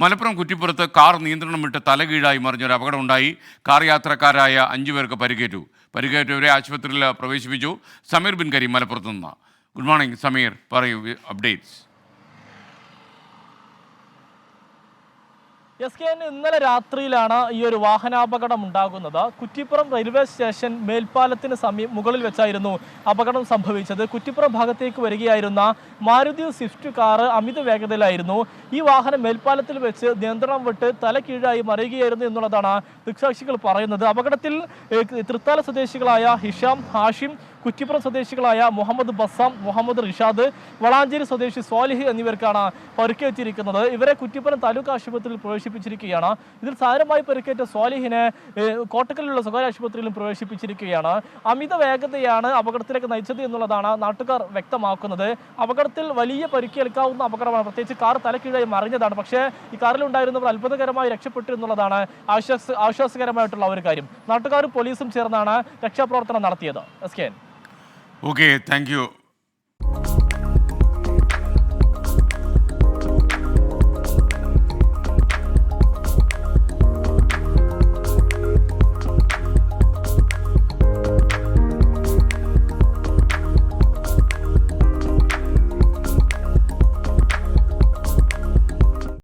Malappuram കുറ്റിപ്പുറത്ത് car നിയന്ത്രണം വിട്ട് തലകീഴായി മറിഞ്ഞൊരു അപകടമുണ്ടായി. കാർ യാത്രക്കാരായ 5 പേർക്ക് പരിക്കേറ്റു. പരിക്കേറ്റവരെ ആശുപത്രിയിൽ പ്രവേശിപ്പിച്ചു. സമീർ ബിൻ കരീം മലപ്പുറത്ത് നിന്ന്. ഗുഡ് മോർണിംഗ് സമീർ, പറയൂ അപ്ഡേറ്റ്സ്. ഇന്നലെ രാത്രിയിലാണ് ഈ ഒരു വാഹനാപകടം ഉണ്ടാകുന്നത്. കുറ്റിപ്പുറം റെയിൽവേ സ്റ്റേഷൻ മേൽപ്പാലത്തിന് മുകളിൽ വെച്ചായിരുന്നു അപകടം സംഭവിച്ചത്. കുറ്റിപ്പുറം ഭാഗത്തേക്ക് വരികയായിരുന്ന മാരുതി സ്വിഫ്റ്റ് കാർ അമിത വേഗതയിലായിരുന്നു. ഈ വാഹനം മേൽപ്പാലത്തിൽ വെച്ച് നിയന്ത്രണം വിട്ട് തല കീഴായി മറിയുകയായിരുന്നു എന്നുള്ളതാണ് ദൃക്സാക്ഷികൾ പറയുന്നത്. അപകടത്തിൽ തൃത്താല സ്വദേശികളായ ഹിഷാം, ഹാഷിം, കുറ്റിപ്പുറം സ്വദേശികളായ മുഹമ്മദ് ബസാം, മുഹമ്മദ് റിഷാദ്, വളാഞ്ചേരി സ്വദേശി സ്വാലിഹ് എന്നിവർക്കാണ് പരിക്കേറ്റിരിക്കുന്നത്. ഇവരെ കുറ്റിപ്പുറം താലൂക്ക് ആശുപത്രിയിൽ പ്രവേശിപ്പിച്ചിരിക്കുകയാണ്. ഇതിൽ സാരമായി പരിക്കേറ്റ സ്വാലിഹിനെ കോട്ടക്കലിലുള്ള സ്വകാര്യ ആശുപത്രിയിലും പ്രവേശിപ്പിച്ചിരിക്കുകയാണ്. അമിത വേഗതയാണ് അപകടത്തിലേക്ക് നയിച്ചത് എന്നുള്ളതാണ് നാട്ടുകാർ വ്യക്തമാക്കുന്നത്. അപകടത്തിൽ വലിയ പരിക്കേൽക്കാവുന്ന അപകടമാണ്. പ്രത്യേകിച്ച് കാർ തലക്കീഴായി മറിഞ്ഞതാണ്. പക്ഷേ ഈ കാറിലുണ്ടായിരുന്നവർ അത്ഭുതകരമായി രക്ഷപ്പെട്ടു എന്നുള്ളതാണ് ആശ്വാസകരമായിട്ടുള്ള ഒരു കാര്യം. നാട്ടുകാരും പോലീസും ചേർന്നാണ് രക്ഷാപ്രവർത്തനം നടത്തിയത്. Okay, thank you.